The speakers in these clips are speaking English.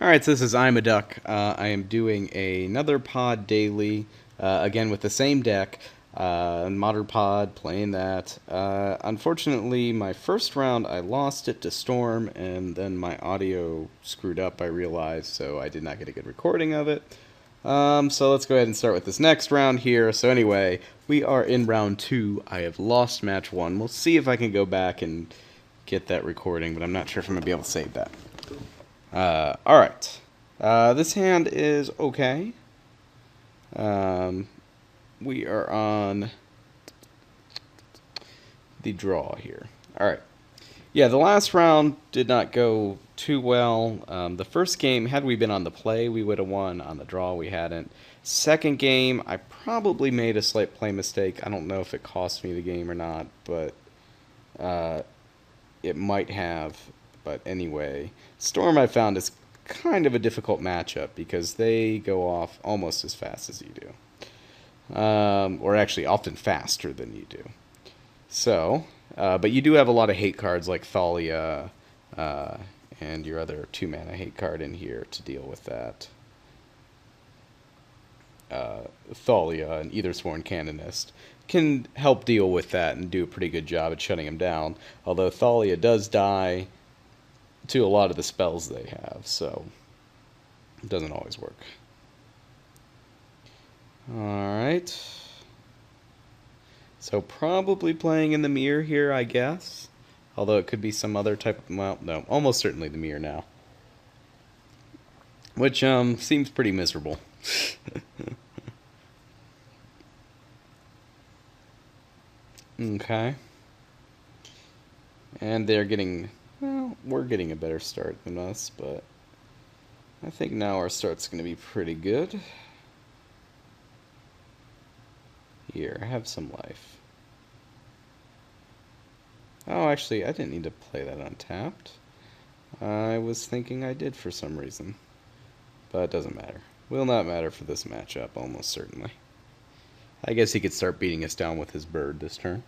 Alright, so this is Imaduck. I am doing another pod daily, again with the same deck, Modern Pod, playing that. Unfortunately, my first round I lost it to Storm, and then my audio screwed up, I realized, so I did not get a good recording of it. So let's go ahead and start with this next round here. So anyway, we are in round 2. I have lost match 1. We'll see if I can go back and get that recording, but I'm not sure if I'm going to be able to save that. Alright. This hand is okay. We are on the draw here. Alright. Yeah, the last round did not go too well. The first game, had we been on the play, we would have won. On the draw, we hadn't. Second game, I probably made a slight play mistake. I don't know if it cost me the game or not, but it might have. But anyway, Storm I found is kind of a difficult matchup because they go off almost as fast as you do. Or actually often faster than you do. So, but you do have a lot of hate cards like Thalia and your other 2-mana hate card in here to deal with that. Thalia and Ethersworn Canonist can help deal with that and do a pretty good job at shutting him down. Although Thalia does die to a lot of the spells they have, so it doesn't always work. Alright. So probably playing in the mirror here, I guess. Although it could be some other type of... well, no, almost certainly the mirror now. Which, seems pretty miserable. Okay. And they're getting... well, we're getting a better start than us, but I think now our start's going to be pretty good. Here, have some life. Oh, actually, I didn't need to play that untapped. I was thinking I did for some reason. But it doesn't matter. Will not matter for this matchup, almost certainly. I guess he could start beating us down with his bird this turn.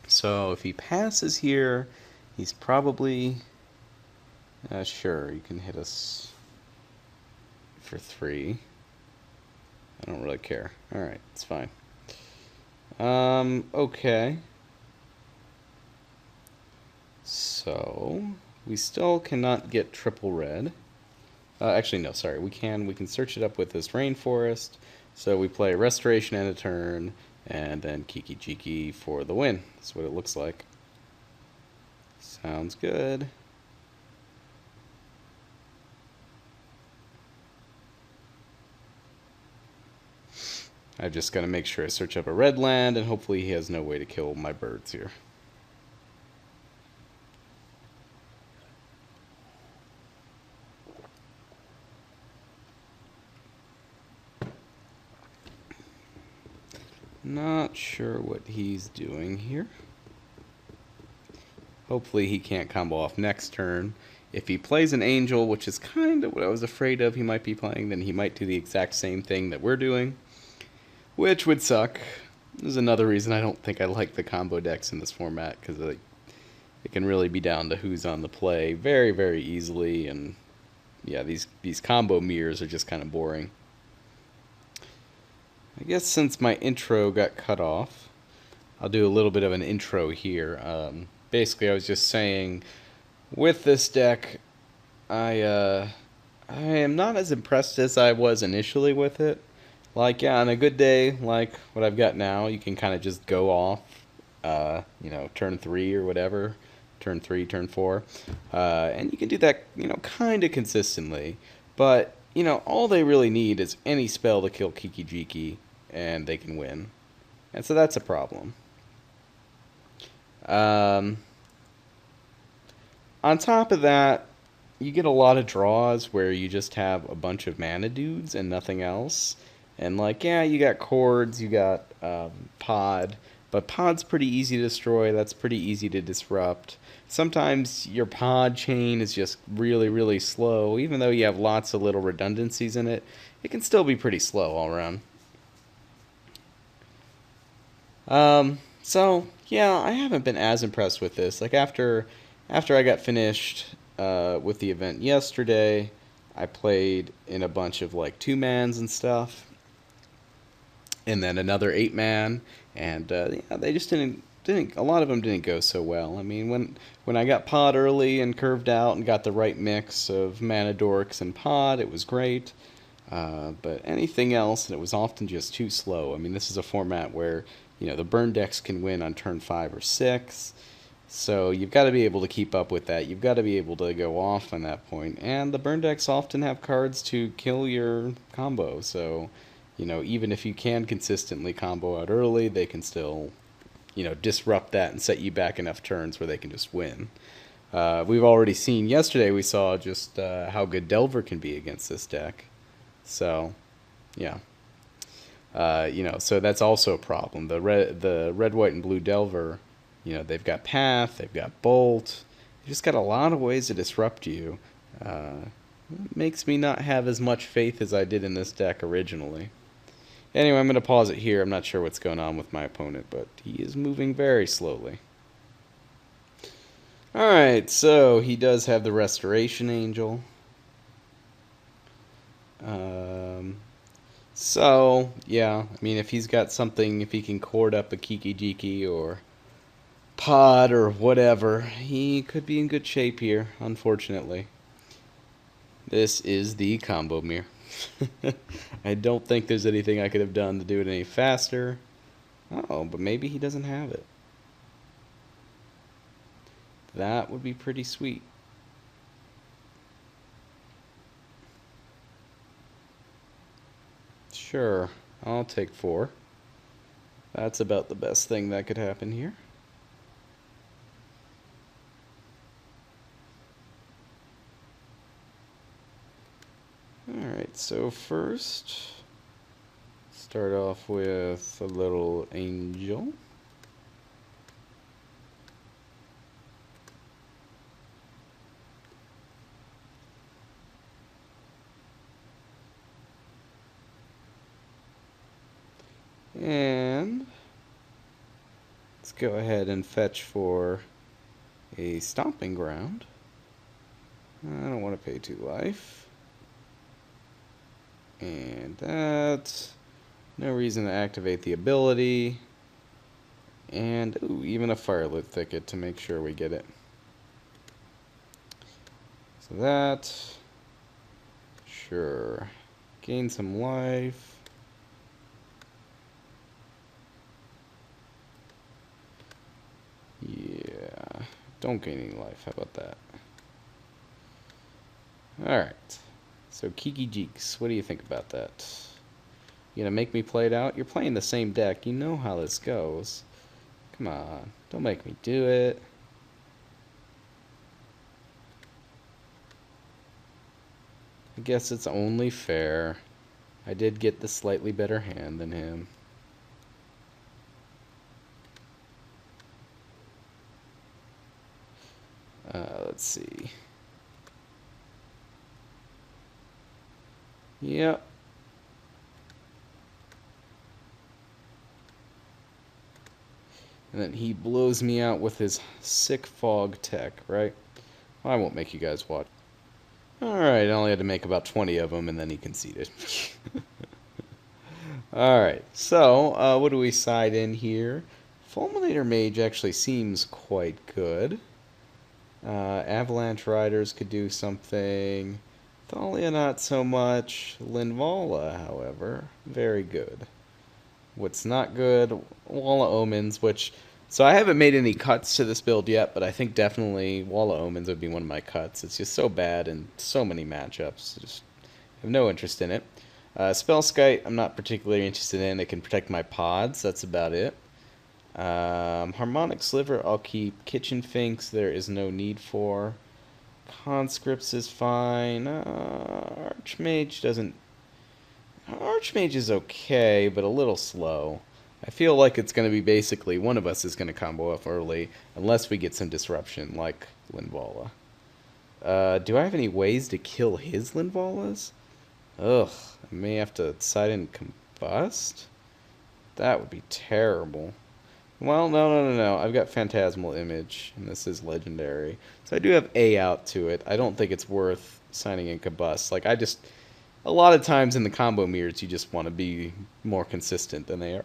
So if he passes here, he's probably... sure, you can hit us for 3. I don't really care. Alright, it's fine. Okay. So, we still cannot get triple red. Actually, no, sorry. We can search it up with this rainforest. So we play Restoration and a turn, and then Kiki Jiki for the win. That's what it looks like. Sounds good. I've just got to make sure I search up a red land, and hopefully he has no way to kill my birds here. Not sure what he's doing here. Hopefully he can't combo off next turn. If he plays an angel, which is kind of what I was afraid of he might be playing, then he might do the exact same thing that we're doing, which would suck. This is another reason I don't think I like the combo decks in this format, because it can really be down to who's on the play very, very easily, and yeah, these combo mirrors are just kind of boring. I guess since my intro got cut off, I'll do a little bit of an intro here. Basically, I was just saying, with this deck, I am not as impressed as I was initially with it. Like, yeah, on a good day, like what I've got now, you can kind of just go off, you know, turn 3 or whatever, turn 3, turn 4, and you can do that, you know, kind of consistently. But, you know, all they really need is any spell to kill Kiki Jiki, and they can win. And so that's a problem. On top of that, you get a lot of draws where you just have a bunch of mana dudes and nothing else. And like, yeah, you got chords, you got pod, But pod's pretty easy to destroy. That's pretty easy to disrupt. Sometimes your pod chain is just really, really slow. Even though you have lots of little redundancies in it, it can still be pretty slow all around. So yeah, I haven't been as impressed with this. Like after I got finished with the event yesterday, I played in a bunch of like 2-mans and stuff, and then another 8-man, and yeah, they just didn't a lot of them didn't go so well. I mean, when I got pod early and curved out and got the right mix of mana dorks and pod, it was great. But anything else, it was often just too slow. I mean, this is a format where the burn decks can win on turn 5 or 6. So you've got to be able to keep up with that. You've got to be able to go off on that point. And the burn decks often have cards to kill your combo. So, even if you can consistently combo out early, they can still, disrupt that and set you back enough turns where they can just win. We've already seen yesterday, we saw just how good Delver can be against this deck. So, yeah. So that's also a problem. The red, white, and blue Delver, they've got Path, they've got Bolt. They've just got a lot of ways to disrupt you. It makes me not have as much faith as I did in this deck originally. Anyway, I'm going to pause it here. I'm not sure what's going on with my opponent, but he is moving very slowly. Alright, so he does have the Restoration Angel. So, yeah, I mean, if he's got something, if he can cord up a Kiki Jiki or Pod or whatever, he could be in good shape here, unfortunately. This is the combo mirror. I don't think there's anything I could have done to do it any faster. Oh, but maybe he doesn't have it. That would be pretty sweet. Sure, I'll take 4. That's about the best thing that could happen here. Alright, so first, start off with a little angel. And let's go ahead and fetch for a stomping ground. I don't want to pay 2 life. And that, no reason to activate the ability. And ooh, even a Firelit Thicket to make sure we get it. So that, sure, gain some life. Yeah, don't gain any life. How about that? Alright. So Kiki Jeeks, what do you think about that? You gonna make me play it out? You're playing the same deck. You know how this goes. Come on. Don't make me do it. I guess it's only fair. I did get the slightly better hand than him. Let's see. Yep. And then he blows me out with his sick fog tech, right? Well, I won't make you guys watch. Alright, I only had to make about 20 of them, and then he conceded. Alright, so what do we side in here? Fulminator Mage actually seems quite good. Avalanche Riders could do something. Thalia not so much. Linvala, however, very good. What's not good? Wall of Omens, which... So I haven't made any cuts to this build yet, but I think definitely Wall of Omens would be one of my cuts. It's just so bad in so many matchups. I just have no interest in it. Spellskite, I'm not particularly interested in. It can protect my pods. That's about it. Harmonic Sliver, I'll keep. Kitchen Finks, there is no need for. Conscripts is fine. Archmage doesn't... Archmage is okay, but a little slow. I feel like it's going to be basically one of us is going to combo up early, unless we get some disruption, like Linvala. Do I have any ways to kill his Linvalas? Ugh, I may have to side and combust? That would be terrible. Well, no. I've got Phantasmal Image, and this is legendary. So I do have A out to it. I don't think it's worth signing in combust. Like, a lot of times in the combo mirrors, you just want to be more consistent than they are.